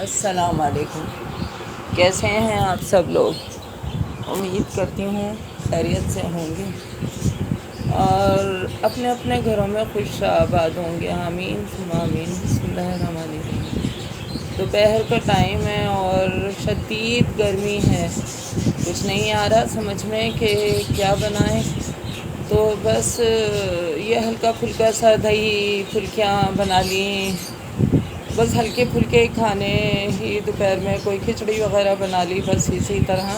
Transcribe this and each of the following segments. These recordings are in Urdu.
السلام علیکم، کیسے ہیں آپ سب لوگ؟ امید کرتی ہوں خیریت سے ہوں گے اور اپنے اپنے گھروں میں خوش آباد ہوں گے، آمین ثم آمین۔ بسم اللہ الرحمن الرحیم۔ دوپہر کا ٹائم ہے اور شدید گرمی ہے، کچھ نہیں آ رہا سمجھ میں کہ کیا بنائیں، تو بس یہ ہلکا پھلکا سا دہی پھلکیاں بنا لیں، بس ہلکے پھلکے کھانے ہی، دوپہر میں کوئی کھچڑی وغیرہ بنا لی، بس اسی طرح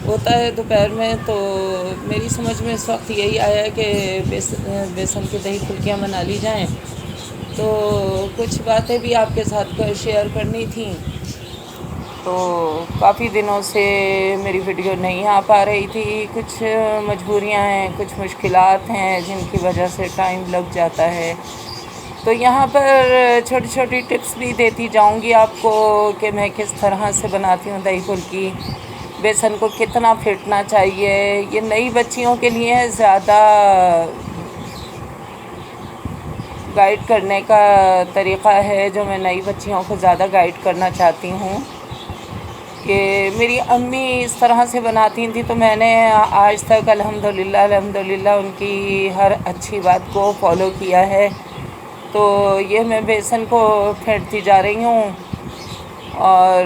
ہوتا ہے دوپہر میں۔ تو میری سمجھ میں اس وقت یہی آیا کہ بیسن کی دہی پھلکیاں بنا لی جائیں، تو کچھ باتیں بھی آپ کے ساتھ شیئر کرنی تھیں۔ تو کافی دنوں سے میری ویڈیو نہیں آ پا رہی تھی، کچھ مجبوریاں ہیں، کچھ مشکلات ہیں جن کی وجہ سے ٹائم لگ جاتا ہے۔ تو یہاں پر چھوٹی چھوٹی ٹپس بھی دیتی جاؤں گی آپ کو کہ میں کس طرح سے بناتی ہوں دہی پھلکی، بیسن کو کتنا پھیٹنا چاہیے۔ یہ نئی بچیوں کے لیے زیادہ گائیڈ کرنے کا طریقہ ہے، جو میں نئی بچیوں کو زیادہ گائیڈ کرنا چاہتی ہوں کہ میری امی اس طرح سے بناتی تھیں، تو میں نے آج تک الحمدللہ ان کی ہر اچھی بات کو فالو کیا ہے۔ تو یہ میں بیسن کو پھینٹتی جا رہی ہوں اور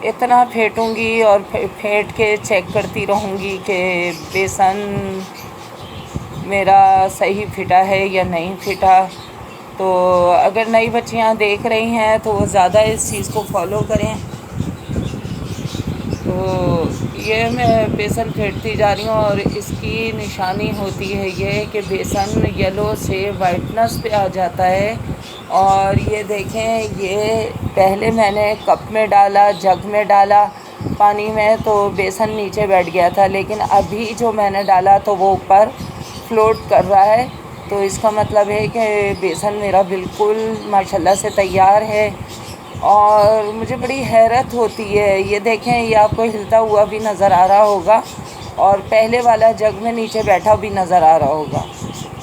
اتنا پھینٹوں گی اور پھینٹ کے چیک کرتی رہوں گی کہ بیسن میرا صحیح پھٹا ہے یا نہیں پھٹا۔ تو اگر نئی بچیاں دیکھ رہی ہیں تو وہ زیادہ اس چیز کو فالو کریں۔ تو یہ میں بیسن پھینٹتی جا رہی ہوں اور اس کی نشانی ہوتی ہے یہ کہ بیسن یلو سے وائٹنس پہ آ جاتا ہے۔ اور یہ دیکھیں، یہ پہلے میں نے کپ میں ڈالا، جگ میں ڈالا پانی میں، تو بیسن نیچے بیٹھ گیا تھا، لیکن ابھی جو میں نے ڈالا تو وہ اوپر فلوٹ کر رہا ہے۔ تو اس کا مطلب ہے کہ بیسن میرا بالکل ماشاءاللہ سے تیار ہے۔ اور مجھے بڑی حیرت ہوتی ہے، یہ دیکھیں، یہ آپ کو ہلتا ہوا بھی نظر آ رہا ہوگا اور پہلے والا جگ میں نیچے بیٹھا بھی نظر آ رہا ہوگا۔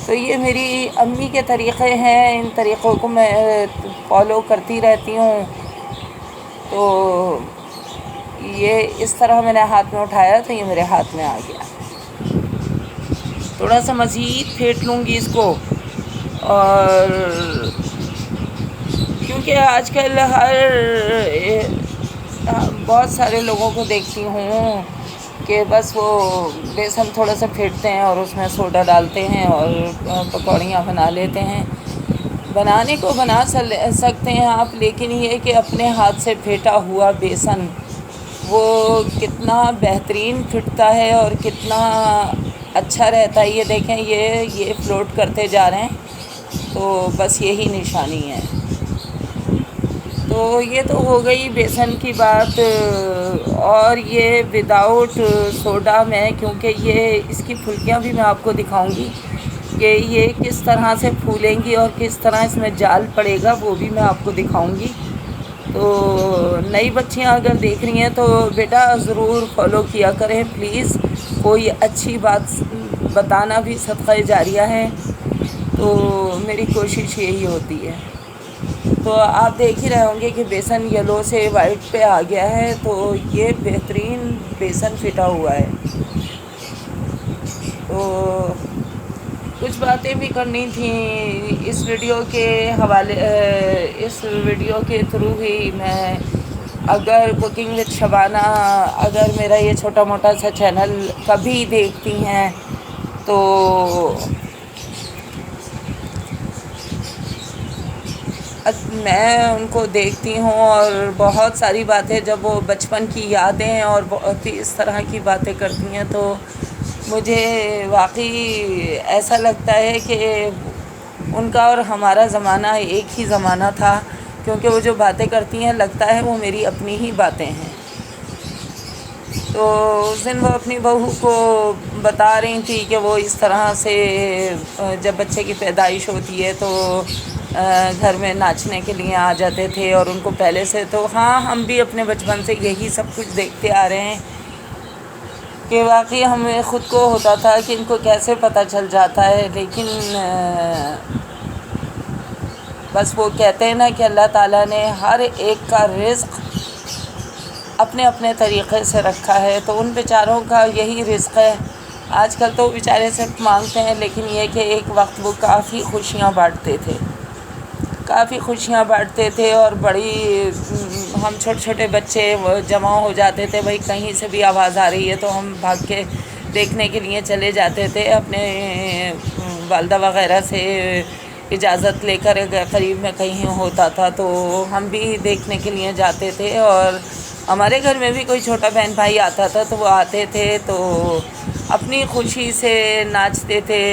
تو یہ میری امی کے طریقے ہیں، ان طریقوں کو میں فالو کرتی رہتی ہوں۔ تو یہ اس طرح میں نے ہاتھ میں اٹھایا تو یہ میرے ہاتھ میں آ گیا۔ تھوڑا سا مزید پھینٹ لوں گی اس کو، اور کیونکہ آج کل بہت سارے لوگوں کو دیکھتی ہوں کہ بس وہ بیسن تھوڑا سا پھینٹتے ہیں اور اس میں سوڈا ڈالتے ہیں اور پکوڑیاں بنا لیتے ہیں۔ بنانے کو بنا سکتے ہیں آپ، لیکن یہ کہ اپنے ہاتھ سے پھینٹا ہوا بیسن وہ کتنا بہترین پھٹتا ہے اور کتنا اچھا رہتا ہے۔ یہ دیکھیں، یہ فلوٹ کرتے جا رہے ہیں، تو بس یہی نشانی ہے۔ تو یہ تو ہو گئی بیسن کی بات، اور یہ وداؤٹ سوڈا میں، کیونکہ یہ اس کی پھلکیاں بھی میں آپ کو دکھاؤں گی کہ یہ کس طرح سے پھولیں گی اور کس طرح اس میں جال پڑے گا، وہ بھی میں آپ کو دکھاؤں گی۔ تو نئی بچیاں اگر دیکھ رہی ہیں تو بیٹا ضرور فالو کیا کریں پلیز، کوئی اچھی بات بتانا بھی صدقہ جاریہ ہے، تو میری کوشش یہی ہوتی ہے۔ تو آپ دیکھ ہی رہے ہوں گے کہ بیسن یلو سے وائٹ پہ آ گیا ہے، تو یہ بہترین بیسن پھٹا ہوا ہے۔ تو کچھ باتیں بھی کرنی تھیں اس ویڈیو کے حوالے، اس ویڈیو کے تھرو ہی میں، اگر کوکنگ وتھ شبانہ اگر میرا یہ چھوٹا موٹا سا چینل کبھی دیکھتی ہیں تو میں ان کو دیکھتی ہوں، اور بہت ساری باتیں جب وہ بچپن کی یادیں اور بہت ہی اس طرح کی باتیں کرتی ہیں تو مجھے واقعی ایسا لگتا ہے کہ ان کا اور ہمارا زمانہ ایک ہی زمانہ تھا، کیونکہ وہ جو باتیں کرتی ہیں لگتا ہے وہ میری اپنی ہی باتیں ہیں۔ تو اس دن وہ اپنی بہو کو بتا رہی تھی کہ وہ اس طرح سے جب بچے کی پیدائش ہوتی ہے تو گھر میں ناچنے کے لیے آ جاتے تھے، اور ان کو پہلے سے، تو ہاں ہم بھی اپنے بچپن سے یہی سب کچھ دیکھتے آ رہے ہیں کہ واقعی ہمیں خود کو ہوتا تھا کہ ان کو کیسے پتہ چل جاتا ہے، لیکن بس وہ کہتے ہیں نا کہ اللہ تعالیٰ نے ہر ایک کا رزق اپنے اپنے طریقے سے رکھا ہے، تو ان بیچاروں کا یہی رزق ہے۔ آج کل تو بیچارے صرف مانگتے ہیں، لیکن یہ کہ ایک وقت وہ کافی خوشیاں بانٹتے تھے، کافی خوشیاں بانٹتے تھے، اور بڑی ہم چھوٹے چھوٹے بچے جمع ہو جاتے تھے، بھائی کہیں سے بھی آواز آ رہی ہے تو ہم بھاگ کے دیکھنے کے لیے چلے جاتے تھے، اپنے والدہ وغیرہ سے اجازت لے کر قریب میں کہیں ہوتا تھا تو ہم بھی دیکھنے کے لیے جاتے تھے، اور ہمارے گھر میں بھی کوئی چھوٹا بہن بھائی آتا تھا تو وہ آتے تھے تو اپنی خوشی سے ناچتے تھے،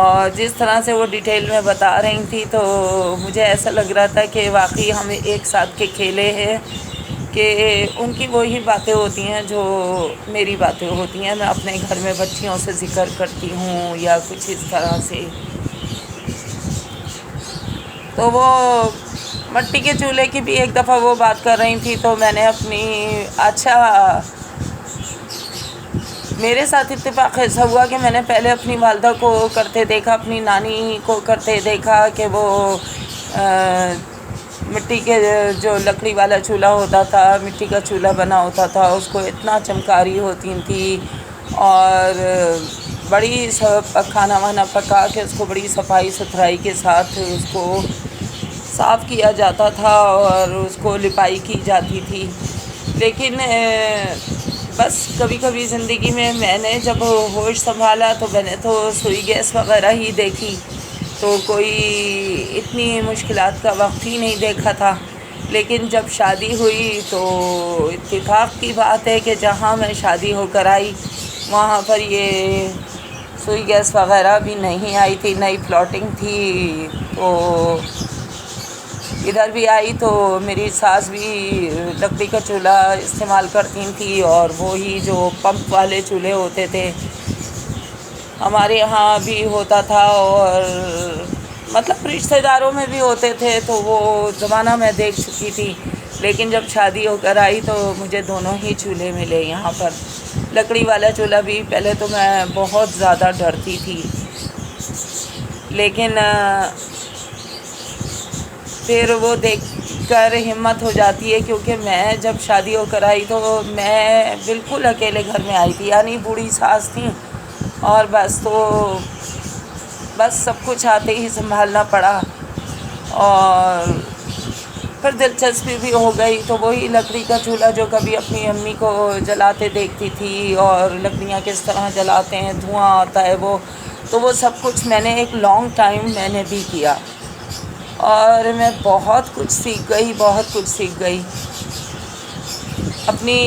اور جس طرح سے وہ ڈیٹیل میں بتا رہی تھی تو مجھے ایسا لگ رہا تھا کہ واقعی ہم ایک ساتھ کے کھیلے ہیں، کہ ان کی وہی باتیں ہوتی ہیں جو میری باتیں ہوتی ہیں، میں اپنے گھر میں بچیوں سے ذکر کرتی ہوں یا کچھ اس طرح سے۔ تو وہ مٹی کے چولہے کی بھی ایک دفعہ وہ بات کر رہی تھی تو میں نے اپنی میرے ساتھ اتفاق ایسا ہوا کہ میں نے پہلے اپنی والدہ کو کرتے دیکھا، اپنی نانی کو کرتے دیکھا کہ وہ مٹی کے جو لکڑی والا چولہا ہوتا تھا، مٹی کا چولہا بنا ہوتا تھا، اس کو اتنا چمکاری ہوتی تھی، اور بڑی کھانا وانا پکا کے اس کو بڑی صفائی ستھرائی کے ساتھ اس کو صاف کیا جاتا تھا اور اس کو لپائی کی جاتی تھی۔ لیکن بس کبھی کبھی زندگی میں نے جب ہوش سنبھالا تو میں نے تو سوئی گیس وغیرہ ہی دیکھی، تو کوئی اتنی مشکلات کا وقت ہی نہیں دیکھا تھا۔ لیکن جب شادی ہوئی تو اتفاق کی بات ہے کہ جہاں میں شادی ہو کر آئی وہاں پر یہ سوئی گیس وغیرہ بھی نہیں آئی تھی، نئی پلاٹنگ تھی، تو ادھر بھی آئی تو میری ساس بھی لکڑی کا چولہا استعمال کرتی تھی، اور وہی جو پمپ والے چولہے ہوتے تھے ہمارے یہاں بھی ہوتا تھا، اور مطلب رشتہ داروں میں بھی ہوتے تھے، تو وہ زمانہ میں دیکھ چکی تھی۔ لیکن جب شادی ہو کر آئی تو مجھے دونوں ہی چولہے ملے یہاں پر۔ لکڑی والا چولہا بھی پہلے تو میں بہت زیادہ ڈرتی تھی، لیکن پھر وہ دیکھ کر ہمت ہو جاتی ہے، کیونکہ میں جب شادی ہو کر آئی تو میں بالکل اکیلے گھر میں آئی تھی، یعنی بوڑھی ساس تھی، اور بس سب کچھ آتے ہی سنبھالنا پڑا، اور پھر دلچسپی بھی ہو گئی۔ تو وہی لکڑی کا چولہا جو کبھی اپنی امی کو جلاتے دیکھتی تھی، اور لکڑیاں کس طرح جلاتے ہیں، دھواں آتا ہے، وہ سب کچھ میں نے ایک لانگ ٹائم میں نے بھی کیا، اور میں بہت کچھ سیکھ گئی اپنی۔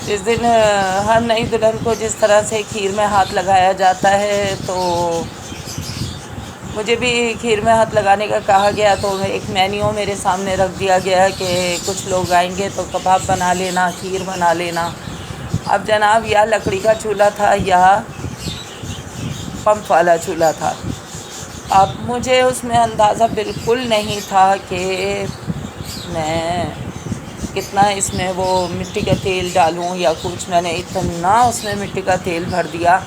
جس دن ہر نئی دلہن کو جس طرح سے کھیر میں ہاتھ لگایا جاتا ہے تو مجھے بھی کھیر میں ہاتھ لگانے کا کہا گیا، تو ایک مینیو میرے سامنے رکھ دیا گیا کہ کچھ لوگ آئیں گے تو کباب بنا لینا، کھیر بنا لینا۔ اب جناب یا لکڑی کا چولہا تھا یا پمپ والا چولہا تھا، اب مجھے اس میں اندازہ بالکل نہیں تھا کہ میں کتنا اس میں وہ مٹی کا تیل ڈالوں یا کچھ۔ میں نے اتنا اس میں مٹی کا تیل بھر دیا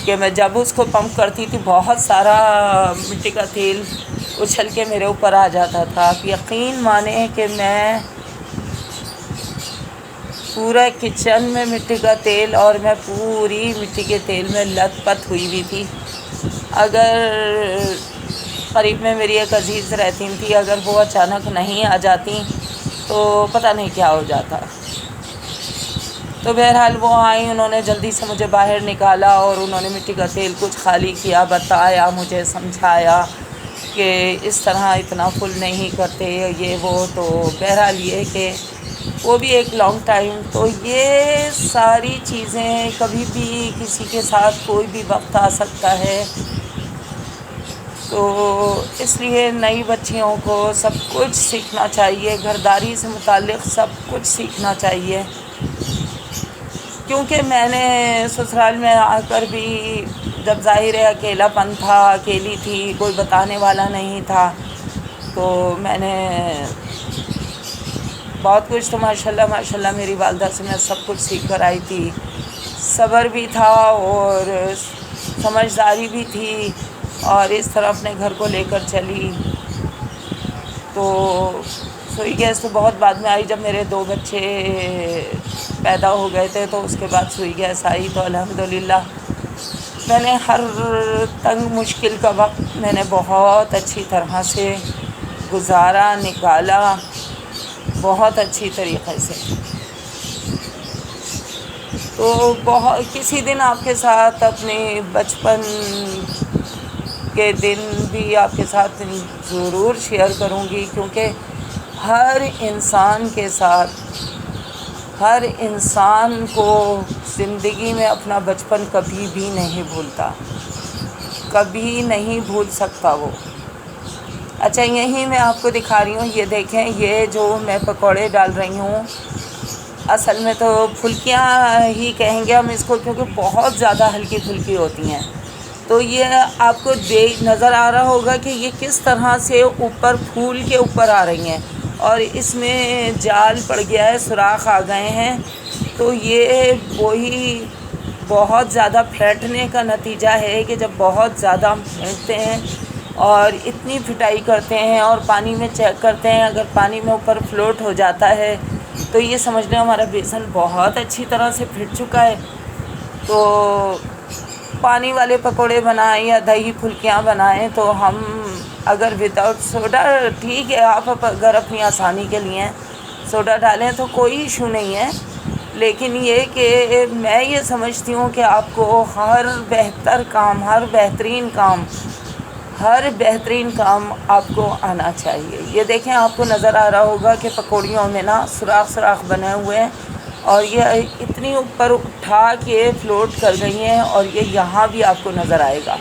کہ میں جب اس کو پمپ کرتی تھی بہت سارا مٹی کا تیل اچھل کے میرے اوپر آ جاتا تھا۔ آپ یقین مانیں کہ میں پورا کچن میں مٹی کا تیل، اور میں پوری مٹی کے تیل میں لت پت ہوئی ہوئی تھی۔ اگر قریب میں میری ایک عزیز رہتی تھی، اگر وہ اچانک نہیں آ جاتی تو پتہ نہیں کیا ہو جاتا۔ تو بہرحال وہ آئیں، انہوں نے جلدی سے مجھے باہر نکالا، اور انہوں نے مٹی کا تیل کچھ خالی کیا، بتایا، مجھے سمجھایا کہ اس طرح اتنا فل نہیں کرتے یہ وہ۔ تو بہرحال یہ کہ وہ بھی ایک لانگ ٹائم۔ تو یہ ساری چیزیں کبھی بھی کسی کے ساتھ کوئی بھی وقت آ سکتا ہے، تو اس لیے نئی بچیوں کو سب کچھ سیکھنا چاہیے، گھرداری سے متعلق سب کچھ سیکھنا چاہیے۔ کیونکہ میں نے سسرال میں آ کر بھی جب ظاہر ہے اکیلا پن تھا، اکیلی تھی، کوئی بتانے والا نہیں تھا، تو میں نے بہت کچھ، تو ماشاءاللہ میری والدہ سے میں سب کچھ سیکھ کر آئی تھی۔ صبر بھی تھا اور سمجھداری بھی تھی، اور اس طرح اپنے گھر کو لے کر چلی. تو سوئی گیس تو بہت بعد میں آئی، جب میرے 2 بچے پیدا ہو گئے تھے تو اس کے بعد سوئی گیس آئی. تو الحمدللہ میں نے ہر تنگ مشکل کا وقت میں نے بہت اچھی طرح سے گزارا، نکالا، بہت اچھی طریقے سے. تو کسی دن آپ کے ساتھ اپنے بچپن کے دن بھی آپ کے ساتھ ضرور شیئر کروں گی، کیونکہ ہر انسان کے ساتھ، ہر انسان کو زندگی میں اپنا بچپن کبھی بھی نہیں بھولتا، کبھی نہیں بھول سکتا وہ. اچھا، یہیں میں آپ کو دکھا رہی ہوں، یہ دیکھیں، یہ جو میں پکوڑے ڈال رہی ہوں، اصل میں تو پھلکیاں ہی کہیں گے ہم اس کو، کیونکہ بہت زیادہ ہلکی پھلکی ہوتی ہیں. تو یہ آپ کو نظر آ رہا ہوگا کہ یہ کس طرح سے اوپر پھول کے اوپر آ رہی ہیں، اور اس میں جال پڑ گیا ہے، سوراخ آ گئے ہیں. تو یہ وہی بہت زیادہ پھینٹنے کا نتیجہ ہے کہ جب بہت زیادہ ہم پھینٹتے ہیں اور اتنی پھٹائی کرتے ہیں اور پانی میں چیک کرتے ہیں، اگر پانی میں اوپر فلوٹ ہو جاتا ہے تو یہ سمجھ لیں ہمارا بیسن بہت اچھی طرح سے پھٹ چکا ہے. تو پانی والے پکوڑے بنائیں یا دہی پھلکیاں بنائیں تو ہم اگر وداؤٹ سوڈا، ٹھیک ہے، آپ اگر اپنی آسانی کے لیے سوڈا ڈالیں تو کوئی ایشو نہیں ہے، لیکن یہ کہ میں یہ سمجھتی ہوں کہ آپ کو ہر بہترین کام آپ کو آنا چاہیے. یہ دیکھیں، آپ کو نظر آ رہا ہوگا کہ پکوڑیوں میں نا سوراخ بنے ہوئے ہیں، اور یہ اتنی اوپر اٹھا کے فلوٹ کر گئی ہیں، اور یہ یہاں بھی آپ کو نظر آئے گا.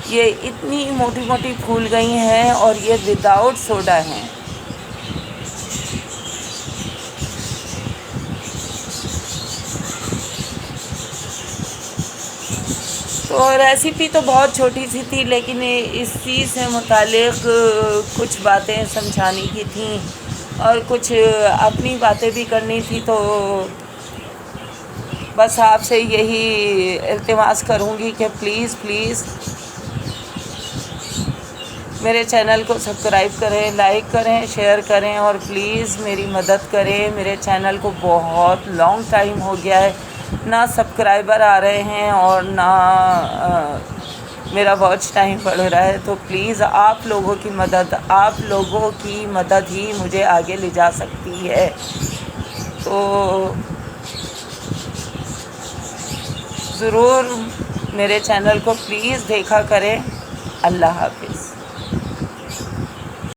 یہ اتنی موٹی موٹی پھول گئی ہیں، اور یہ وداؤٹ سوڈا ہیں. تو ریسیپی تو بہت چھوٹی سی تھی، لیکن اسی سے متعلق کچھ باتیں سمجھانے کی تھیں اور کچھ اپنی باتیں بھی کرنی تھی. تو بس آپ سے یہی التماس کروں گی کہ پلیز میرے چینل کو سبسکرائب کریں، لائک کریں، شیئر کریں، اور پلیز میری مدد کریں. میرے چینل کو بہت لانگ ٹائم ہو گیا ہے، نہ سبسکرائبر آ رہے ہیں اور نہ میرا واچ ٹائم بڑھ رہا ہے. تو پلیز آپ لوگوں کی مدد ہی مجھے آگے لے جا سکتی ہے. تو ضرور میرے چینل کو پلیز دیکھا کریں. اللہ حافظ.